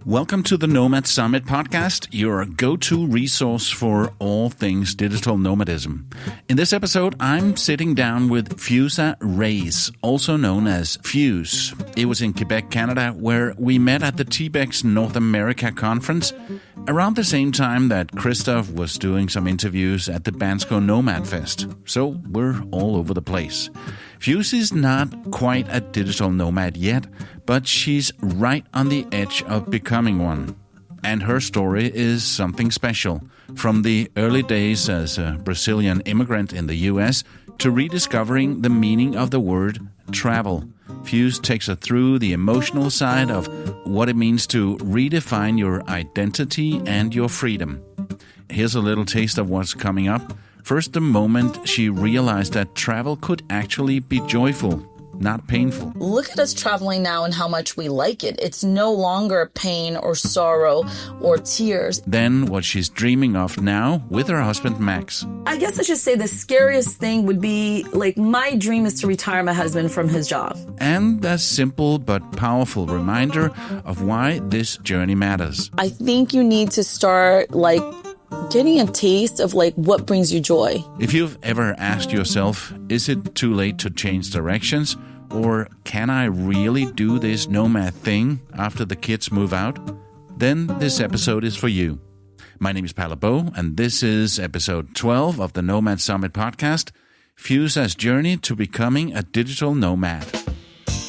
Welcome to the Nomad Summit podcast, your go-to resource for all things digital nomadism. In this episode, I'm sitting down with Feuza Reis, also known as Fuse. It was in Quebec, Canada, where we met at the TBEX North America conference around the same time that Christoph was doing some interviews at the Bansko Nomad Fest. So we're all over the place. Fuse is not quite a digital nomad yet, but she's right on the edge of becoming one. And her story is something special. From the early days as a Brazilian immigrant in the US to rediscovering the meaning of the word travel. Fuse takes us through the emotional side of what it means to redefine your identity and your freedom. Here's a little taste of what's coming up. First, the moment she realized that travel could actually be joyful, not painful. Look at us traveling now and how much we like it. It's no longer pain or sorrow or tears. Then what she's dreaming of now with her husband, Max. I guess I should say the scariest thing would be, my dream is to retire my husband from his job. And a simple but powerful reminder of why this journey matters. I think you need to start, getting a taste of what brings you joy. If you've ever asked yourself, is it too late to change directions? Or can I really do this nomad thing after the kids move out? Then this episode is for you. My name is Paolo Bo, and this is episode 12 of the Nomad Summit podcast, Feuza's journey to becoming a digital nomad.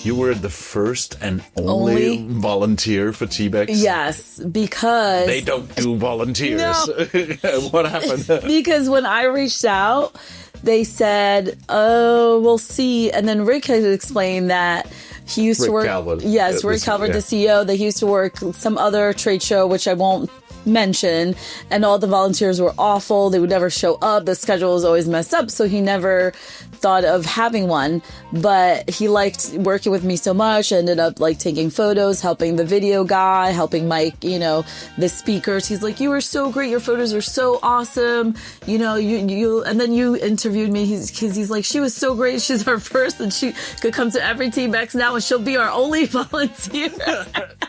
You were the first and only volunteer for TBEX? Yes, because... They don't do volunteers. No. What happened? Because when I reached out, they said, oh, we'll see. And then Rick had explained that he used to work... Calvert. Yes, Rick Calvert, the CEO, that he used to work some other trade show, which I won't mention, and all the volunteers were awful. They would never show up. The schedule was always messed up, so he never thought of having one. But he liked working with me so much. I ended up taking photos, helping the video guy, helping Mike, the speakers. He's like, you were so great. Your photos are so awesome. You and then you interviewed me. He's like, she was so great. She's our first, and she could come to every TBEX now, and she'll be our only volunteer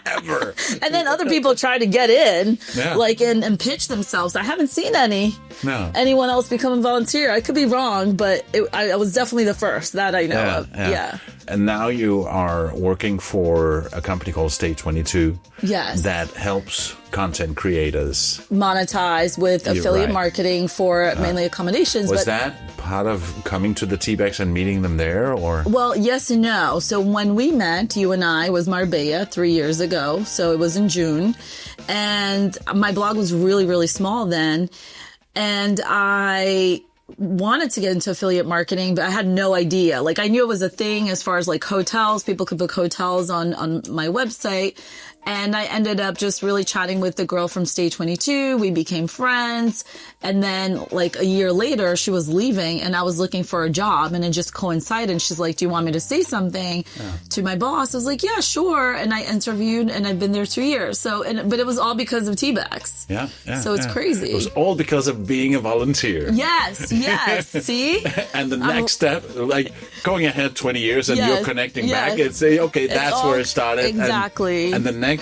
ever. And then other people try to get in. Yeah. And pitch themselves. I haven't seen anyone else become a volunteer. I could be wrong, but I was definitely the first that I know of. Yeah. And now you are working for a company called State 22. Yes. That helps content creators monetize with affiliate marketing for mainly accommodations. Was that part of coming to the TBEX and meeting them there, or? Well, yes and no. So when we met, you and I, was Marbella 3 years ago. So it was in June. And my blog was really, really small then. And I wanted to get into affiliate marketing, but I had no idea. I knew it was a thing as far as hotels. People could book hotels on my website. And I ended up just really chatting with the girl from Stage 22. We became friends. And then a year later, she was leaving and I was looking for a job, and it just coincided. And she's like, do you want me to say something to my boss? I was like, yeah, sure. And I interviewed, and I've been there 2 years. But it was all because of TBEX. Yeah. So it's crazy. It was all because of being a volunteer. Yes. See? And the next step, going ahead 20 years and you're connecting back and say, okay, that's where it started. Exactly. And the next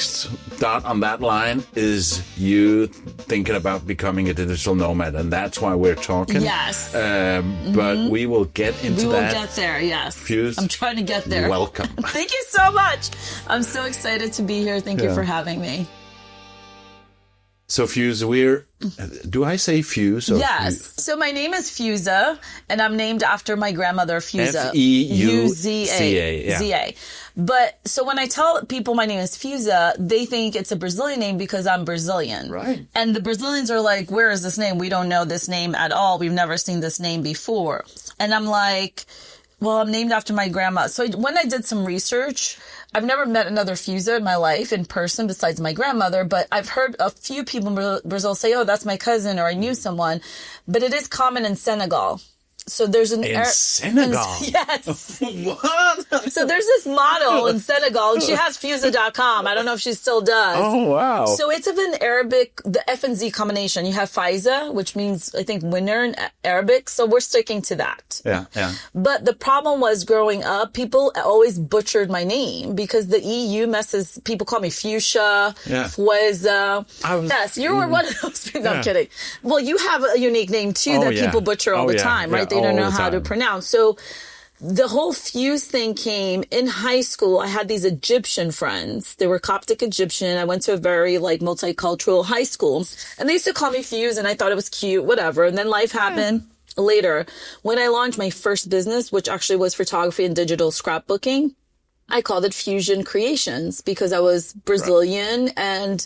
dot on that line is you thinking about becoming a digital nomad, and that's why we're talking. Yes. But we will get into that. We will get there, yes. Fuse, I'm trying to get there. Welcome. Thank you so much. I'm so excited to be here. Thank you for having me. So Fuse, do I say Fuse? Or yes. So my name is Feuza, and I'm named after my grandmother, Feuza. Feuza. Z-A. But so when I tell people my name is Feuza, they think it's a Brazilian name because I'm Brazilian. Right. And the Brazilians are like, where is this name? We don't know this name at all. We've never seen this name before. And I'm like, well, I'm named after my grandma. So when I did some research, I've never met another Feuza in my life in person besides my grandmother, but I've heard a few people in Brazil say, oh, that's my cousin, or I knew someone. But it is common in Senegal. So there's an in Senegal. Yes. What? So there's this model in Senegal, and she has Feuza.com. I don't know if she still does. Oh, wow. So it's of an Arabic, the F and Z combination. You have Feuza, which means, I think, winner in Arabic. So we're sticking to that. Yeah, yeah. But the problem was growing up, people always butchered my name because the EU messes, people call me Fuchsia, Feuza. Yes, you were one of those people. I'm kidding. Well, you have a unique name too that people butcher all the time, right? They don't know how to pronounce. So the whole Fuse thing came in high school. I had these Egyptian friends. They were Coptic Egyptian. I went to a very multicultural high school, and they used to call me Fuse, and I thought it was cute, whatever. And then life happened. Later, when I launched my first business, which actually was photography and digital scrapbooking, I called it Fusion Creations because I was Brazilian and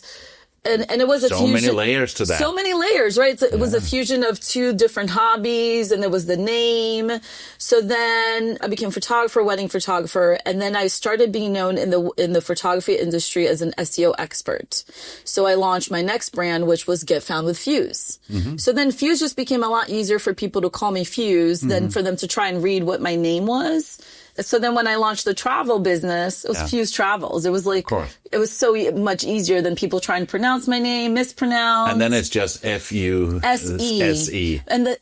it was a fusion. So many layers to that. So many layers, right? So it was a fusion of two different hobbies, and there was the name. So then I became photographer, wedding photographer, and then I started being known in the photography industry as an SEO expert. So I launched my next brand, which was Get Found with Fuse. So then Fuse just became a lot easier for people to call me Fuse than for them to try and read what my name was. So then when I launched the travel business, it was Fuse Travels. It was it was so much easier than people trying to pronounce my name, mispronounce. And then it's just F-U-S-E. And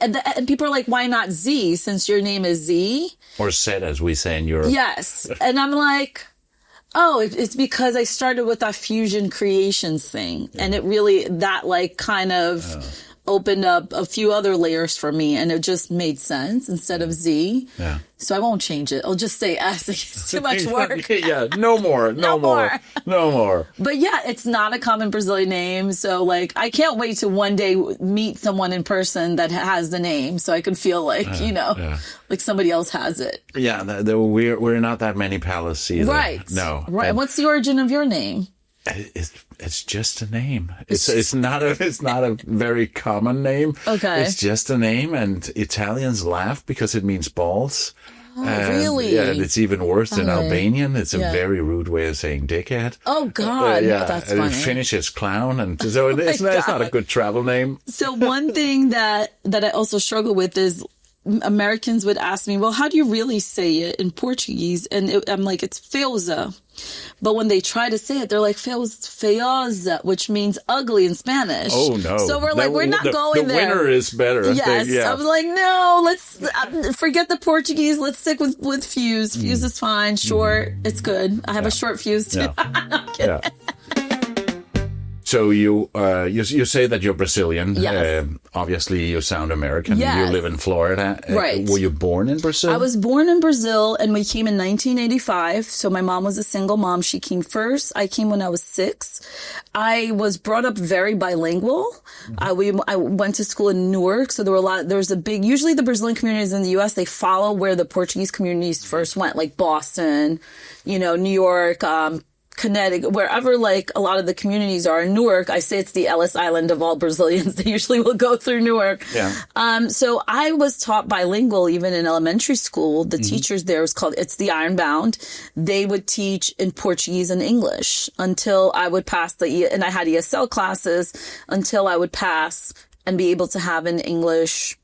people are like, why not Z since your name is Z? Or Z, as we say in Europe. Yes. And I'm like, oh, it's because I started with that Fusion Creations thing. And it really, that kind of opened up a few other layers for me, and it just made sense instead of Z. Yeah. So I won't change it. I'll just say S. It's too much work. No more. But yeah, it's not a common Brazilian name. So I can't wait to one day meet someone in person that has the name so I can feel like somebody else has it. Yeah, we're not that many palaces either. Right. No. Right. What's the origin of your name? It's just a name. It's not a very common name. Okay. It's just a name, and Italians laugh because it means balls. Oh, really? Yeah, and it's even worse in Albanian. It's a very rude way of saying dickhead. Oh, God. That's funny. And Finnish is clown, and so it's not a good travel name. So one thing that I also struggle with is Americans would ask me, well, how do you really say it in Portuguese? And I'm like, it's Feuza. But when they try to say it, they're like, Feuza, which means ugly in Spanish. Oh, no. So we're like, we're not going there. The winner is better. Yes. I was like, no, let's forget the Portuguese. Let's stick with Fuse. Fuse is fine. Short. It's good. I have a short fuse, too. I'm kidding. So you say that you're Brazilian. Yes. Obviously, you sound American. Yes. You live in Florida. Right. Were you born in Brazil? I was born in Brazil, and we came in 1985. So my mom was a single mom. She came first. I came when I was 6. I was brought up very bilingual. I went to school in Newark, so usually the Brazilian communities in the U.S., they follow where the Portuguese communities first went, like Boston, New York, Connecticut, wherever a lot of the communities are. In Newark, I say it's the Ellis Island of all Brazilians. They usually will go through Newark. Yeah. So I was taught bilingual even in elementary school. The teachers there it's the Ironbound. They would teach in Portuguese and English until I would pass and I had ESL classes until I would pass and be able to have an English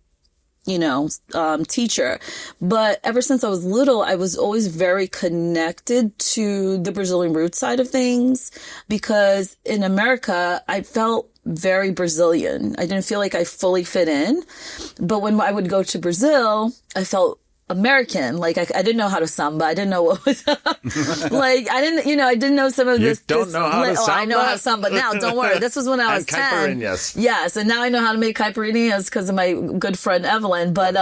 teacher. But ever since I was little, I was always very connected to the Brazilian root side of things because in America, I felt very Brazilian. I didn't feel like I fully fit in. But when I would go to Brazil, I felt American. I didn't know how to samba. I didn't know what was I didn't know some of this. You don't know how to samba? I know how to samba now. Don't worry. This was when I was 10. Caipirinhas. Yes. And now I know how to make caipirinhas because of my good friend Evelyn. But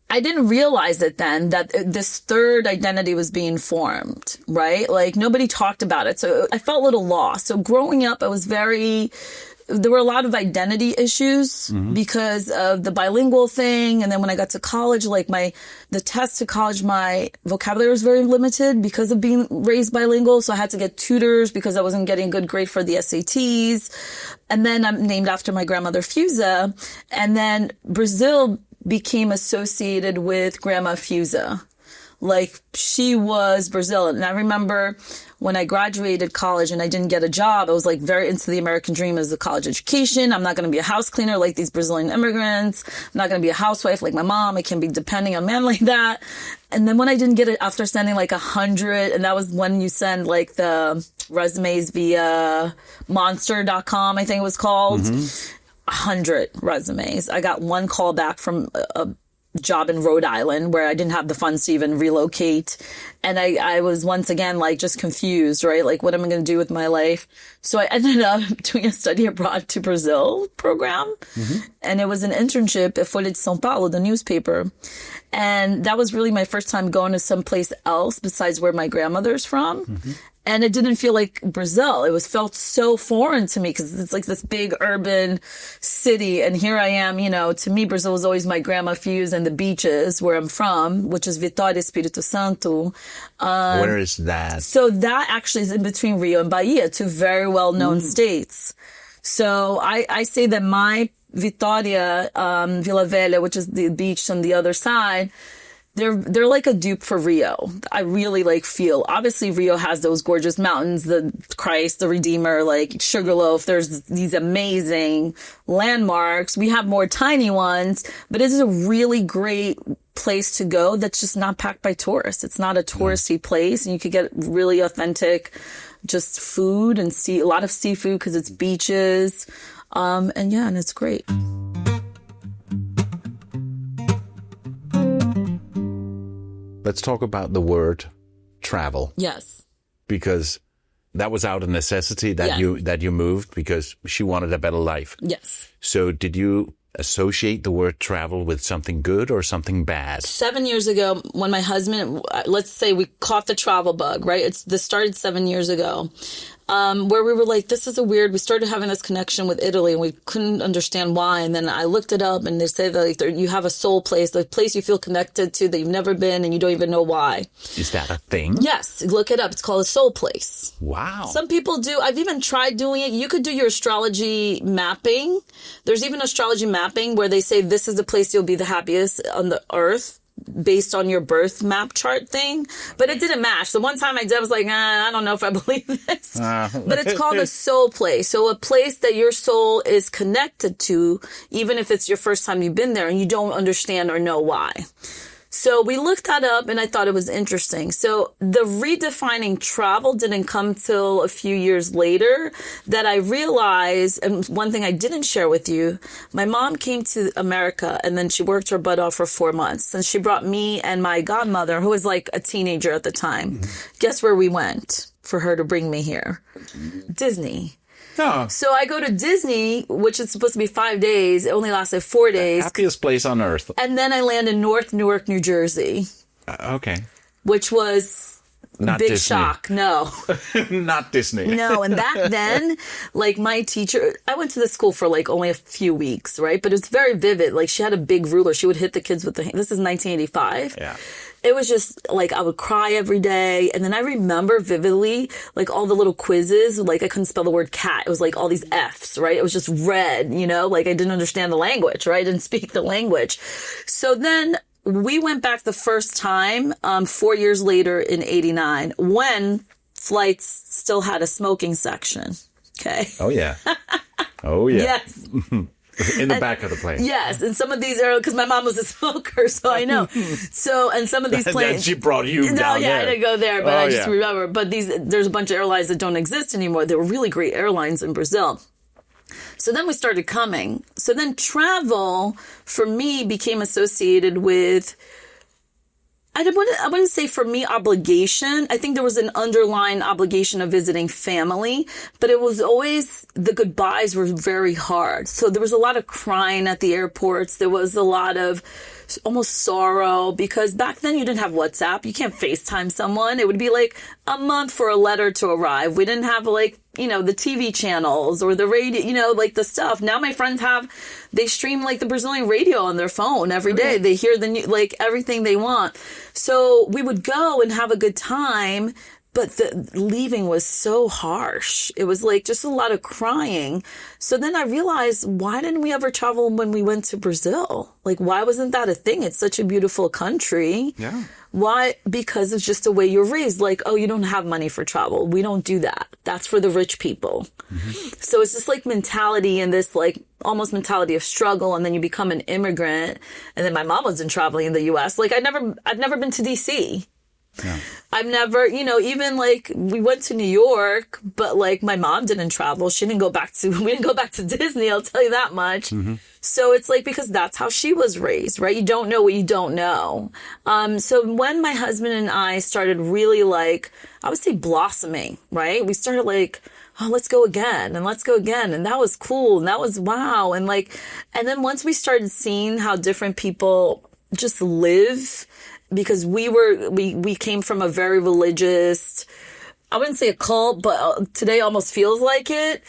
I didn't realize it then that this third identity was being formed, right? Nobody talked about it. So I felt a little lost. So growing up, there were a lot of identity issues because of the bilingual thing. And then when I got to college, the test to college, my vocabulary was very limited because of being raised bilingual. So I had to get tutors because I wasn't getting a good grade for the SATs. And then I'm named after my grandmother, Feuza. And then Brazil became associated with Grandma Feuza. Like, she was Brazilian. And I remember when I graduated college and I didn't get a job, I was like very into the American dream as a college education. I'm not going to be a house cleaner like these Brazilian immigrants. I'm not going to be a housewife like my mom. I can't be depending on a man like that. And then when I didn't get it after sending like 100, and that was when you send like the resumes via monster.com, I think it was called. 100 resumes. I got one call back from a job in Rhode Island where I didn't have the funds to even relocate. And I was once again, like, just confused, right? Like, what am I going to do with my life? So I ended up doing a study abroad to Brazil program. And it was an internship at Folha de São Paulo, the newspaper. And that was really my first time going to someplace else besides where my grandmother's from. And it didn't feel like Brazil. It felt so foreign to me because it's like this big urban city. And here I am, you know, to me, Brazil was always my grandma Feuza and the beaches where I'm from, which is Vitória, Espírito Santo. Where is that? So that actually is in between Rio and Bahia, two very well-known states. So I say that my Vitória, Vila Velha, which is the beach on the other side, they're like a dupe for Rio. I really like feel. Obviously, Rio has those gorgeous mountains, the Christ, the Redeemer, like Sugarloaf. There's these amazing landmarks. We have more tiny ones, but it is a really great place to go that's just not packed by tourists. It's not a touristy place, and you could get really authentic just food and see a lot of seafood because it's beaches. And it's great. Let's talk about the word travel. Yes. Because that was out of necessity that you moved because she wanted a better life. Yes. So did you associate the word travel with something good or something bad? 7 years ago, when my husband, let's say we caught the travel bug, right? This started 7 years ago. Where we were like, this is we started having this connection with Italy and we couldn't understand why. And then I looked it up and they say that like, you have a soul place, the place you feel connected to that you've never been and you don't even know why. Is that a thing? Yes. Look it up. It's called a soul place. Wow. Some people do. I've even tried doing it. You could do your astrology mapping. There's even astrology mapping where they say this is the place you'll be the happiest on the earth, based on your birth map chart thing, but it didn't match. The one time I did, I was like, I don't know if I believe this. But it's called a soul place. So a place that your soul is connected to, even if it's your first time you've been there and you don't understand or know why. So we looked that up and I thought it was interesting. So the redefining travel didn't come till a few years later that I realized, and one thing I didn't share with you, my mom came to America and then she worked her butt off for 4 months. And she brought me and my godmother, who was like a teenager at the time. Guess where we went for her to bring me here? Disney. Oh. So I go to Disney, which is supposed to be 5 days. It only lasted 4 days. Happiest place on earth. And then I land in North Newark, New Jersey. Okay. Which was Not big Disney. shock. No. Not Disney. No. And back then, like my teacher, I went to the school for like only a few weeks, right? But it was very vivid. Like she had a big ruler. She would hit the kids with this is 1985. Yeah. It was just like I would cry every day. And then I remember vividly like all the little quizzes, like I couldn't spell the word cat. It was like all these F's, right? It was just red, you know, like I didn't understand the language, right? I didn't speak the language. So then we went back the first time 4 years later in 89 when flights still had a smoking section. Okay. Oh, yeah. Oh, yeah. Yes. In the back of the plane. Yes, and some of these are because my mom was a smoker, so I know. So, and some of these planes. And then she brought you down No, yeah, there. I didn't go there, but Oh, I just yeah. remember. But there's a bunch of airlines that don't exist anymore. They were really great airlines in Brazil. So then we started coming. So then travel for me became associated with. I wouldn't say for me obligation. I think there was an underlying obligation of visiting family, but it was always the goodbyes were very hard. So there was a lot of crying at the airports. There was a lot of almost sorrow because back then you didn't have WhatsApp. You can't FaceTime someone. It would be like a month for a letter to arrive. We didn't have like, you know, the TV channels or the radio, you know, like the stuff. Now my friends they stream like the Brazilian radio on their phone every day. They hear the new, like everything they want. So we would go and have a good time. but the leaving was so harsh. It was like just a lot of crying. So then I realized, why didn't we ever travel when we went to Brazil? Like, why wasn't that a thing? It's such a beautiful country. Yeah. Why? Because it's just the way you're raised. Like, oh, you don't have money for travel. We don't do that. That's for the rich people. Mm-hmm. So it's just like mentality and this like almost mentality of struggle. And then you become an immigrant. And then my mom wasn't traveling in the U.S. Like I've never been to D.C. Yeah. I've never, even like we went to New York, but like my mom didn't travel. We didn't go back to Disney. I'll tell you that much. Mm-hmm. So it's like, because that's how she was raised, right? You don't know what you don't know. So when my husband and I started really like, I would say blossoming, right? We started like, oh, let's go again and let's go again. And that was cool. And that was wow. And then once we started seeing how different people just live, because we came from a very religious, I wouldn't say a cult, but today almost feels like it.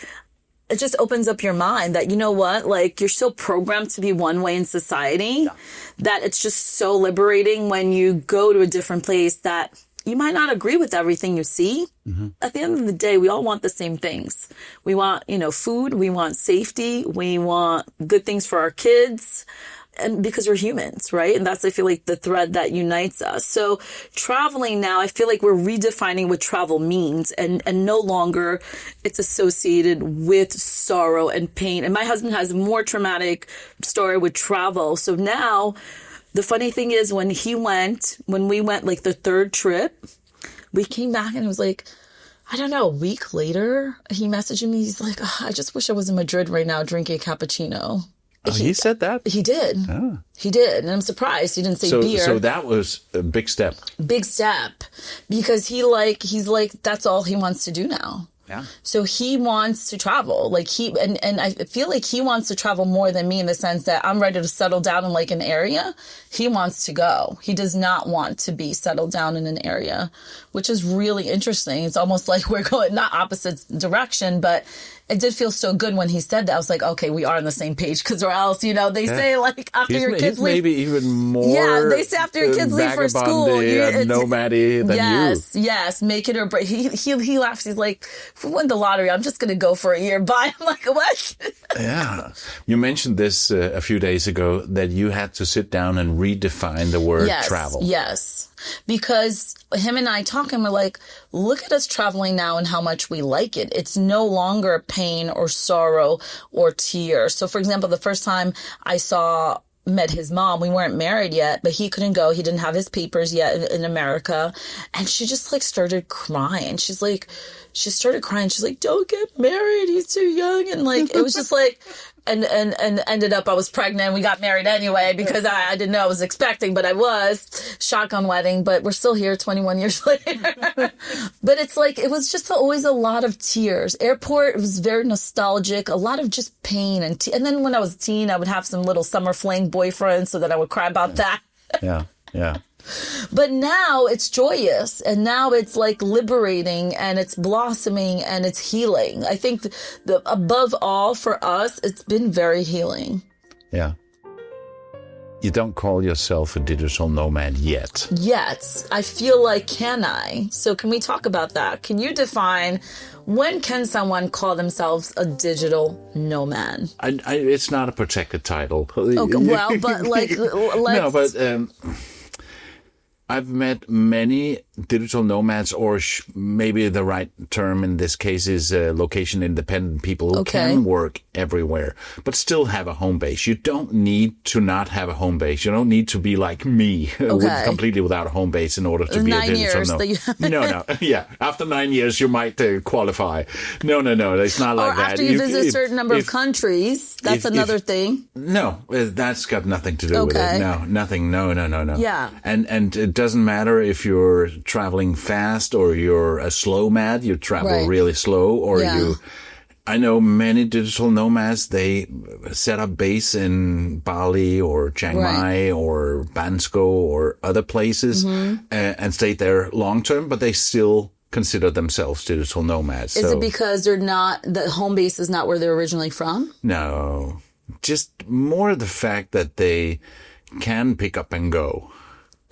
It just opens up your mind that, you know what, like you're so programmed to be one way in society that it's just so liberating when you go to a different place that you might not agree with everything you see. Mm-hmm. At the end of the day, we all want the same things. We want, food. We want safety. We want good things for our kids. And because we're humans, right? And that's, I feel like, the thread that unites us. So traveling now, I feel like we're redefining what travel means and no longer it's associated with sorrow and pain. And my husband has a more traumatic story with travel. So now the funny thing is when we went like the third trip, we came back and it was like, I don't know, a week later, he messaged me. He's like, oh, I just wish I was in Madrid right now drinking a cappuccino. Oh, he said that? He did. Oh. He did. And I'm surprised he didn't say beer. So that was a big step. Big step. Because he's like, that's all he wants to do now. Yeah. So he wants to travel. Like and I feel like he wants to travel more than me in the sense that I'm ready to settle down in like an area. He wants to go. He does not want to be settled down in an area, which is really interesting. It's almost like we're going not opposite direction, but it did feel so good when he said that. I was like, okay, we are on the same page because or else, they say like after your kids leave. Maybe even more. Yeah, they say after your kids leave for school. Nomad-y than you. Yes, make it or break. He laughs. He's like, if we win the lottery, I'm just going to go for a year. Bye. I'm like, what? Yeah. You mentioned this a few days ago that you had to sit down and redefine the word travel. Yes. Because him and I talking, we're like, look at us traveling now and how much we like it. It's no longer pain or sorrow or tears. So, for example, the first time I met his mom, we weren't married yet, but he couldn't go. He didn't have his papers yet in America. And she just like started crying. She started crying. She's like, don't get married. He's too young. And like, it was just like, and ended up I was pregnant. We got married anyway because I didn't know I was expecting, but I was. Shotgun wedding, but we're still here 21 years later. But it's like, it was just always a lot of tears. Airport was very nostalgic, a lot of just pain. And then when I was a teen, I would have some little summer fling boyfriend so that I would cry about that. Yeah. But now it's joyous and now it's like liberating and it's blossoming and it's healing. I think above all for us, it's been very healing. Yeah. You don't call yourself a digital nomad yet. Yet. I feel like, can I? So can we talk about that? Can you define when can someone call themselves a digital nomad? It's not a protected title. Okay, well, but like, let's... No, but... I've met many digital nomads, or maybe the right term in this case is location independent people who can work everywhere, but still have a home base. You don't need to not have a home base. You don't need to be like me, completely without a home base in order to be a digital nomad. No. Yeah. After 9 years, you might qualify. No. It's not like that. Or after you visit a certain number of countries, that's another thing. No, that's got nothing to do with it. No, nothing. No. Yeah. And it doesn't matter if you're traveling fast or you're a slow mad, you travel really slow, or I know many digital nomads, they set up base in Bali or Chiang Mai or Bansko or other places and stayed there long term, but they still consider themselves digital nomads. Is it because the home base is not where they're originally from? No, just more the fact that they can pick up and go.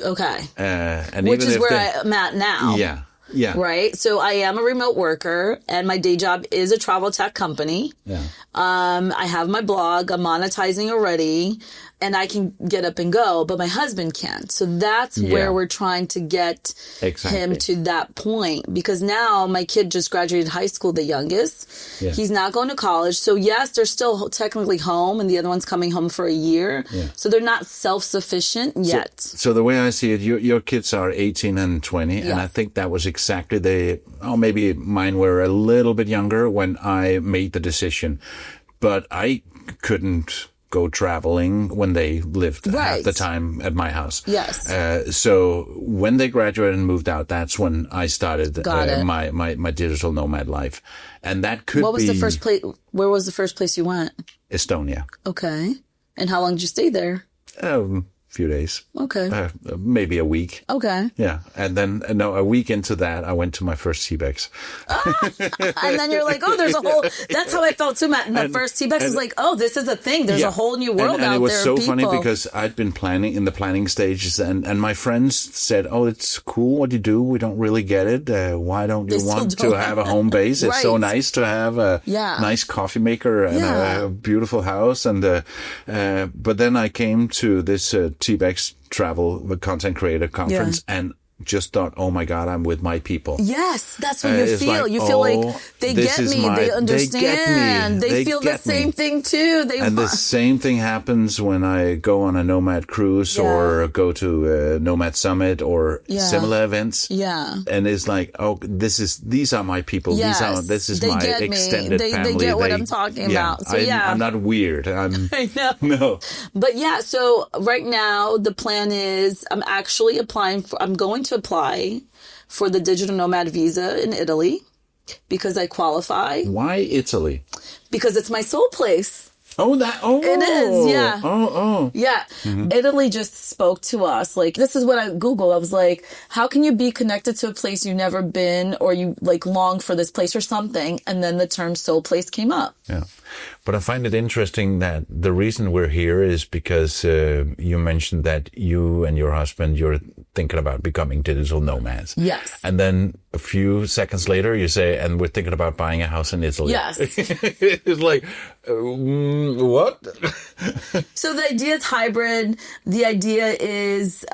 Okay. And which is where I'm at now. Yeah. Yeah. Right? So I am a remote worker, and my day job is a travel tech company. Yeah. I have my blog. I'm monetizing already, and I can get up and go, but my husband can't. So that's where we're trying to get him to that point, because now my kid just graduated high school, the youngest. Yeah. He's not going to college. So yes, they're still technically home, and the other one's coming home for a year. Yeah. So they're not self-sufficient yet. So the way I see it, your kids are 18 and 20, and I think that was exactly maybe mine were a little bit younger when I made the decision, but I couldn't go traveling when they lived half the time at my house. Yes. So when they graduated and moved out, that's when I started my digital nomad life. And that could be... Where was the first place you went? Estonia. Okay. And how long did you stay there? Few days. Okay. Maybe a week. Okay. Yeah. And then, a week into that, I went to my first T-Bex. And then you're like, oh, there's a whole... That's how I felt too, Matt. And the first T-Bex was like, oh, this is a thing. There's a whole new world out there. And it was so funny because I'd been in the planning stages, and my friends said, oh, it's cool what you do. We don't really get it. Why don't you want to have a home base? It's so nice to have a nice coffee maker and a beautiful house. And but then I came to this T-Bex travel content creator conference and just thought, oh my God, I'm with my people. Yes, that's what you feel. Like, you feel like they get me, they understand, they feel the same thing too. The same thing happens when I go on a Nomad cruise or go to a Nomad Summit or similar events. Yeah. And it's like, oh, these are my people. Yes. This is my extended family. They get what I'm talking about. So I'm not weird. I know. No. But so right now the plan is I'm going to apply for the digital nomad visa in Italy because I qualify. Why Italy? Because it's my soul place. It is, yeah. Yeah. Mm-hmm. Italy just spoke to us. Like, this is what I Googled. I was like, how can you be connected to a place you've never been, or you like long for this place or something? And then the term soul place came up. Yeah. But I find it interesting that the reason we're here is because you mentioned that you and your husband, you're thinking about becoming digital nomads. Yes. And then a few seconds later, you say, and we're thinking about buying a house in Italy. Yes. It's like, what? So the idea is hybrid. The idea is...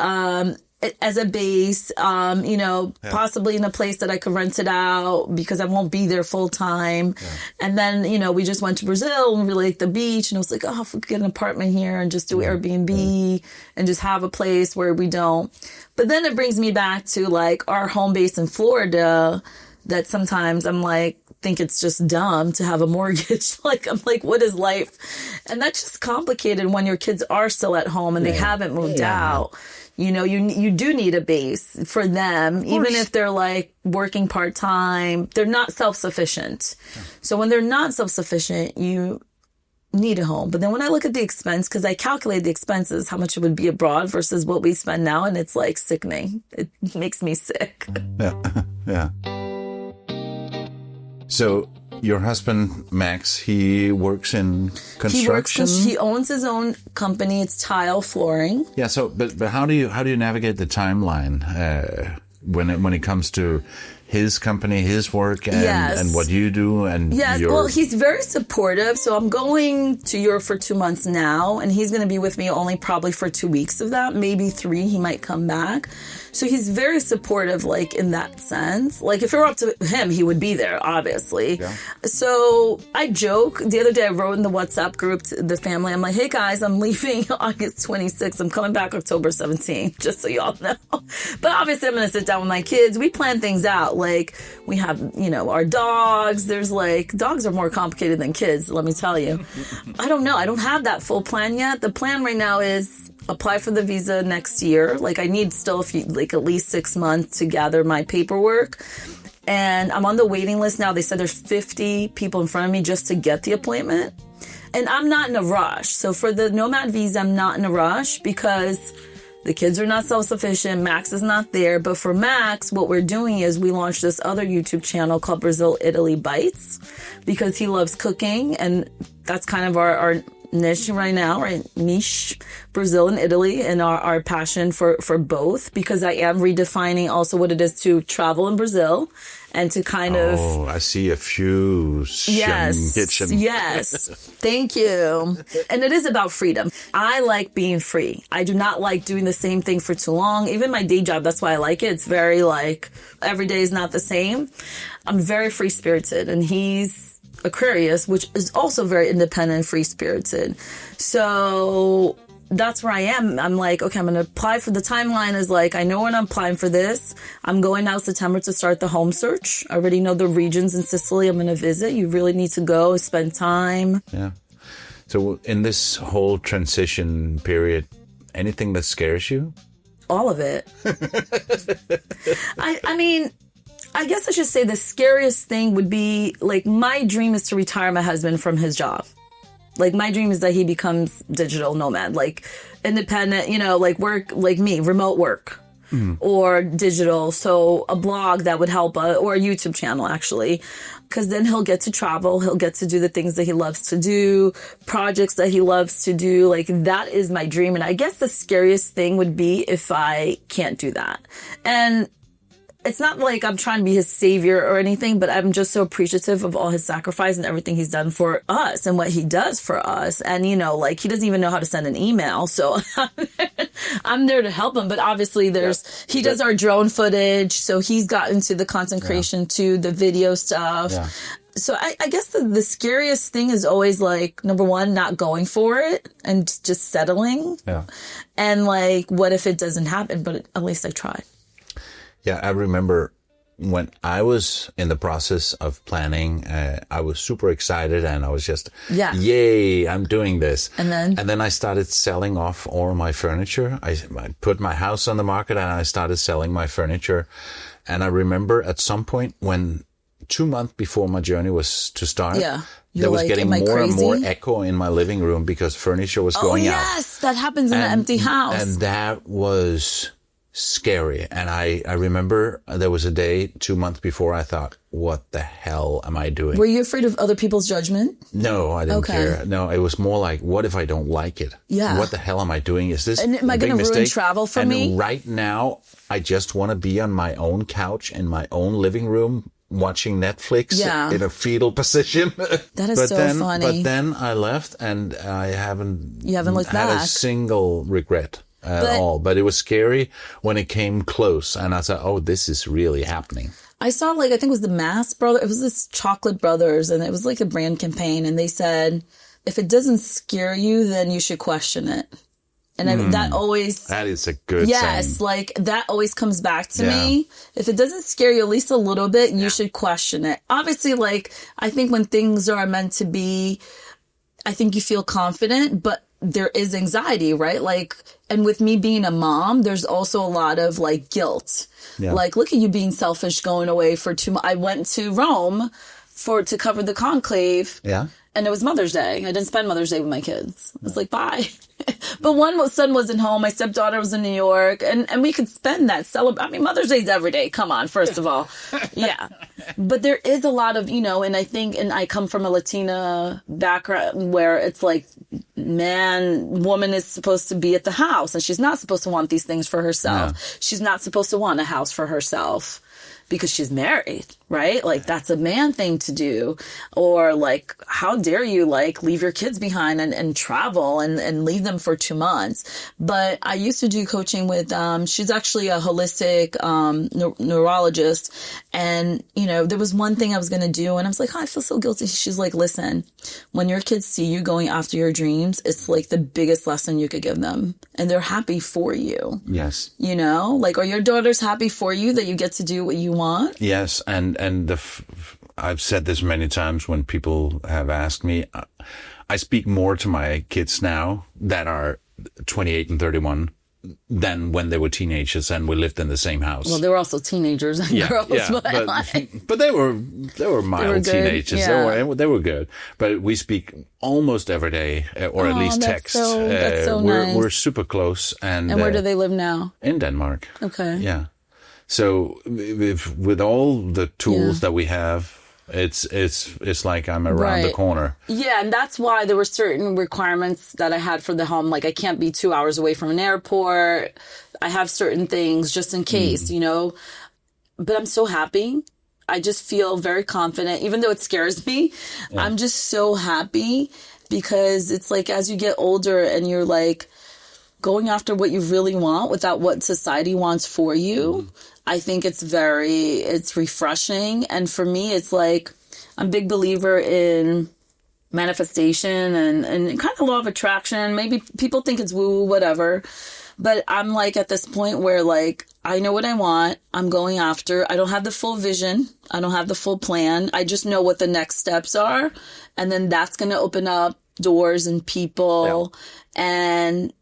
as a base, possibly in a place that I could rent it out because I won't be there full time. Yeah. And then, we just went to Brazil and really liked the beach. And I was like, oh, if we could get an apartment here and just do Airbnb and just have a place where we don't. But then it brings me back to like our home base in Florida that sometimes I'm like, think it's just dumb to have a mortgage. I'm like, what is life? And that's just complicated when your kids are still at home and they haven't moved out. You do need a base for them, even if they're like working part-time. They're not self-sufficient. Yeah. So when they're not self-sufficient, you need a home. But then when I look at the expense, because I calculate the expenses, how much it would be abroad versus what we spend now, and it's like sickening. It makes me sick. Yeah. So your husband, Max, he works in construction? He owns his own company. It's tile flooring. Yeah. So, but how do you navigate the timeline when it comes to his company, his work, and what you do? And well, he's very supportive. So I'm going to Europe for 2 months now, and he's going to be with me only probably for 2 weeks of that, maybe 3. He might come back. So he's very supportive, like, in that sense. Like, if it were up to him, he would be there, obviously. Yeah. So I joke. The other day, I wrote in the WhatsApp group to the family. I'm like, hey, guys, I'm leaving August 26th. I'm coming back October 17th, just so y'all know. But obviously, I'm going to sit down with my kids. We plan things out. Like, we have, our dogs. There's, like, dogs are more complicated than kids, let me tell you. I don't know. I don't have that full plan yet. The plan right now is apply for the visa next year. Like, I need still at least 6 months to gather my paperwork. And I'm on the waiting list now. They said there's 50 people in front of me just to get the appointment. And I'm not in a rush. So for the Nomad visa, I'm not in a rush because the kids are not self-sufficient. Max is not there. But for Max, what we're doing is we launched this other YouTube channel called Brazil Italy Bites because he loves cooking. And that's kind of our niche right now, right? Niche, Brazil and Italy, and our passion for both, because I am redefining also what it is to travel in Brazil and to kind of... Oh, I see a fusion kitchen. Yes. Thank you. And it is about freedom. I like being free. I do not like doing the same thing for too long. Even my day job, that's why I like it. It's very like, every day is not the same. I'm very free-spirited, and he's Aquarius, which is also very independent, free-spirited. So that's where I am. I'm like, okay, I'm going to apply for the timeline is like, I know when I'm applying for this. I'm going now September to start the home search. I already know the regions in Sicily I'm going to visit. You really need to go, spend time. Yeah. So in this whole transition period, anything that scares you? All of it. I mean, I guess I should say the scariest thing would be, like, my dream is to retire my husband from his job. Like, my dream is that he becomes digital nomad, like independent, you know, like work, like me, remote work or digital. So a blog that would help, or a YouTube channel, actually, because then he'll get to travel. He'll get to do the things that he loves to do, projects that he loves to do. Like, that is my dream. And I guess the scariest thing would be if I can't do that. And it's not like I'm trying to be his savior or anything, but I'm just so appreciative of all his sacrifice and everything he's done for us and what he does for us. And, you know, like, he doesn't even know how to send an email. So I'm there to help him. But obviously he does our drone footage. So he's gotten to the content creation too, the video stuff. Yeah. So I guess the scariest thing is always, like, number one, not going for it and just settling. Yeah. And, like, what if it doesn't happen? But at least I tried. Yeah, I remember when I was in the process of planning, I was super excited, and I was just, yay, I'm doing this. And then I started selling off all my furniture. I put my house on the market, and I started selling my furniture. And I remember at some point when 2 months before my journey was to start, there was getting more and more echo in my living room because furniture was going out. Oh, yes, that happens in an empty house. And that was scary. And I remember there was a day 2 months before I thought, what the hell am I doing? Were you afraid of other people's judgment? No, I didn't care. No, it was more like, what if I don't like it? Yeah. What the hell am I doing? Is this and am I going to ruin travel for me? And right now, I just want to be on my own couch in my own living room watching Netflix in a fetal position. That is funny. But then I left, and I haven't looked had back. A single regret at all. But it was scary when it came close, and I thought, oh, this is really happening. I saw, like, I think it was the Mass Brothers. It was this Chocolate Brothers, and it was like a brand campaign. And they said, if it doesn't scare you, then you should question it. And that always... That is a good saying. Like, that always comes back to me. If it doesn't scare you at least a little bit, you should question it. Obviously, like, I think when things are meant to be, I think you feel confident, but there is anxiety, right? Like, and with me being a mom, there's also a lot of, like, guilt. Yeah. Like, look at you being selfish going away for 2 months. I went to Rome to cover the conclave. Yeah. And it was Mother's Day. I didn't spend Mother's Day with my kids. I was like, bye. But one son wasn't home. My stepdaughter was in New York. And we could spend that. I mean, Mother's Day's every day. Come on, first of all. Yeah. But there is a lot of, you know, and I think, and I come from a Latina background where it's like, woman is supposed to be at the house. And she's not supposed to want these things for herself. Yeah. She's not supposed to want a house for herself because she's married, right? Like, that's a man thing to do. Or, like, how dare you, like, leave your kids behind and travel and leave them for 2 months. But I used to do coaching with, she's actually a holistic neurologist. And, you know, there was one thing I was going to do, and I was like, oh, I feel so guilty. She's like, listen, when your kids see you going after your dreams, it's like the biggest lesson you could give them. And they're happy for you. Yes. You know, like, are your daughters happy for you that you get to do what you want? Yes. And I've said this many times when people have asked me, I speak more to my kids now that are 28 and 31 than when they were teenagers and we lived in the same house. Well, they were also teenagers and girls. Yeah, but they were mild teenagers. Yeah. They were good. But we speak almost every day, or at least text. That's so nice. We're super close. And where do they live now? In Denmark. Okay. Yeah. So with all the tools that we have, It's like I'm around the corner. Yeah, and that's why there were certain requirements that I had for the home. Like I can't be 2 hours away from an airport. I have certain things just in case, But I'm so happy. I just feel very confident, even though it scares me. Yeah. I'm just so happy because it's like as you get older and you're like going after what you really want without what society wants for you. I think it's refreshing. And for me, it's like, I'm a big believer in manifestation and kind of law of attraction. Maybe people think it's woo, whatever. But I'm like at this point where like, I know what I want. I'm going after. I don't have the full vision. I don't have the full plan. I just know what the next steps are. And then that's going to open up doors and people. Yeah. And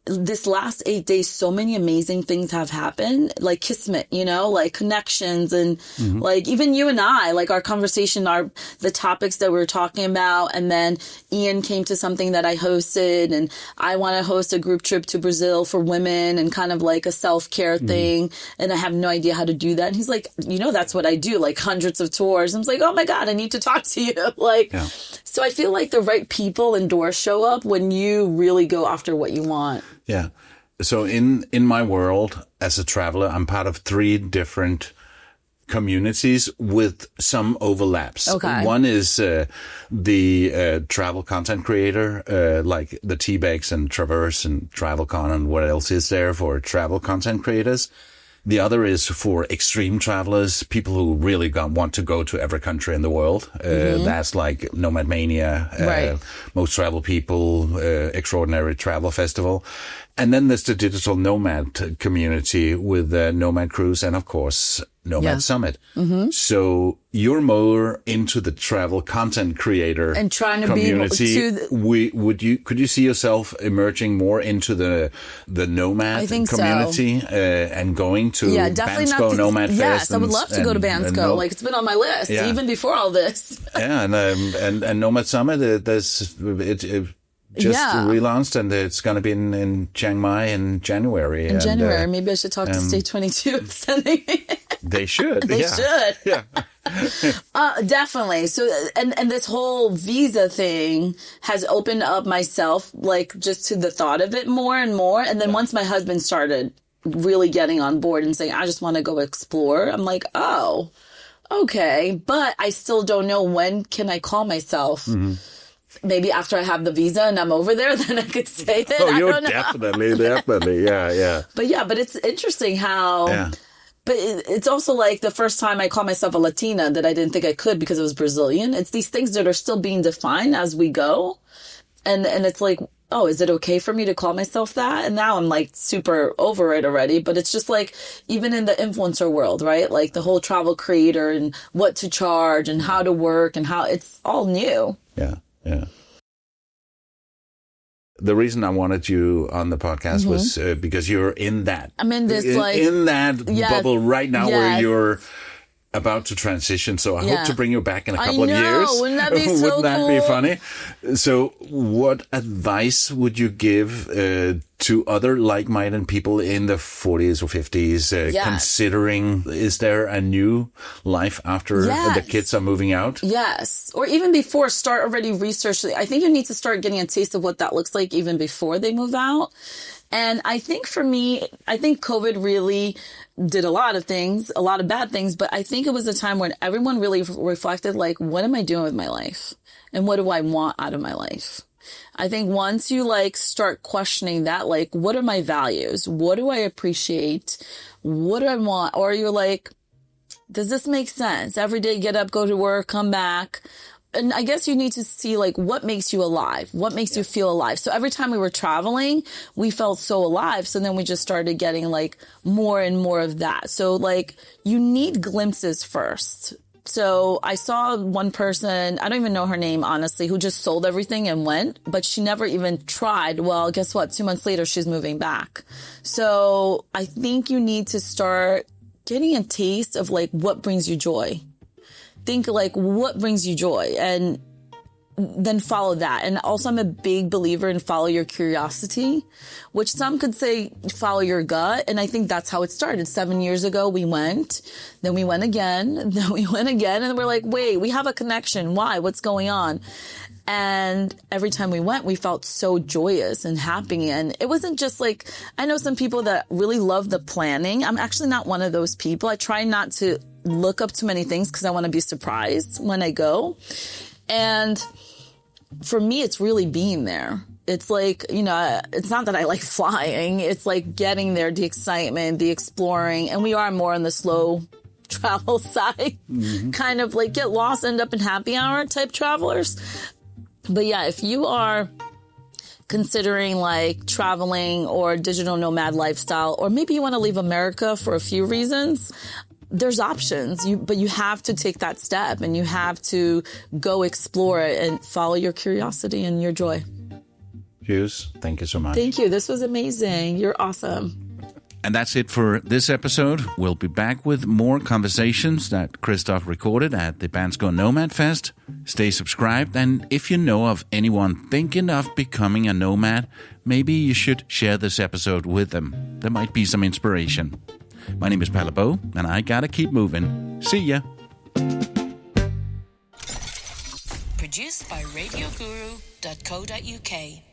this last 8 days, so many amazing things have happened, like kismet, like connections and like even you and I, like our conversation, the topics that we were talking about. And then Ian came to something that I hosted and I want to host a group trip to Brazil for women and kind of like a self-care thing. And I have no idea how to do that. And he's like, that's what I do, like hundreds of tours. And I was like, oh my God, I need to talk to you. So I feel like the right people and doors show up when you really go after what you want. Yeah. So in my world as a traveler, I'm part of 3 different communities with some overlaps. Okay. One is the travel content creator, like the T-Bags and Traverse and TravelCon and what else is there for travel content creators. The other is for extreme travelers, people who really want to go to every country in the world. That's like Nomad Mania, right. Most Travel People, Extraordinary Travel Festival. And then there's the digital nomad community with Nomad Cruise and, of course, Nomad Summit. So you're more into the travel content creator and trying to community. Could you see yourself emerging more into the nomad community and going to Bansko Nomad Fest? Yes, I would love to go to Bansko. Like it's been on my list even before all this. And Nomad Summit. It relaunched, and it's going to be in Chiang Mai in January. Maybe I should talk to State 22 sending me. They should. They should. Yeah. Definitely. So, and this whole visa thing has opened up myself, like just to the thought of it more and more. And then once my husband started really getting on board and saying, I just want to go explore, I'm like, oh, okay. But I still don't know when can I call myself. Maybe after I have the visa and I'm over there, then I could say it. Oh, you're definitely. Yeah. But it's interesting how... Yeah. But it's also like the first time I call myself a Latina that I didn't think I could because I was Brazilian. It's these things that are still being defined as we go. And it's like, oh, is it okay for me to call myself that? And now I'm like super over it already. But it's just like, even in the influencer world, right? Like the whole travel creator and what to charge and how to work and how it's all new. Yeah. The reason I wanted you on the podcast was because you're in that. I'm in this in that bubble right now where you're about to transition. So I hope to bring you back in a couple of years. Wouldn't that be so Wouldn't that cool? be funny? So what advice would you give to other like-minded people in the 40s or 50s considering, is there a new life after the kids are moving out? Yes. Or even before, start already researching. I think you need to start getting a taste of what that looks like even before they move out. And I think for me, COVID really did a lot of things, a lot of bad things, but I think it was a time when everyone really reflected, like, what am I doing with my life? And what do I want out of my life? I think once you like start questioning that, like, what are my values? What do I appreciate? What do I want? Or you're like, does this make sense? Every day, get up, go to work, come back. And I guess you need to see, like, what makes you alive? What makes you feel alive? So every time we were traveling, we felt so alive. So then we just started getting, like, more and more of that. So, like, you need glimpses first. So I saw one person, I don't even know her name, honestly, who just sold everything and went, but she never even tried. Well, guess what? 2 months later, she's moving back. So I think you need to start getting a taste of, like, what brings you joy. Think like what brings you joy, and then follow that. And also I'm a big believer in follow your curiosity, which some could say follow your gut. And I think that's how it started. 7 years ago, we went, then we went again, then we went again. And we're like, wait, we have a connection. Why? What's going on? And every time we went, we felt so joyous and happy. And it wasn't just like, I know some people that really love the planning. I'm actually not one of those people. I try not to look up too many things because I want to be surprised when I go. And for me, it's really being there. It's like, it's not that I like flying. It's like getting there, the excitement, the exploring. And we are more on the slow travel side, kind of like get lost, end up in happy hour type travelers. But yeah, if you are considering like traveling or digital nomad lifestyle, or maybe you want to leave America for a few reasons, there's options, but you have to take that step and you have to go explore it and follow your curiosity and your joy. Feuza, thank you so much. Thank you. This was amazing. You're awesome. And that's it for this episode. We'll be back with more conversations that Christoph recorded at the Bansko Nomad Fest. Stay subscribed, and if you know of anyone thinking of becoming a nomad, maybe you should share this episode with them. There might be some inspiration. My name is Palle Bo, and I gotta keep moving. See ya. Produced by radioguru.co.uk.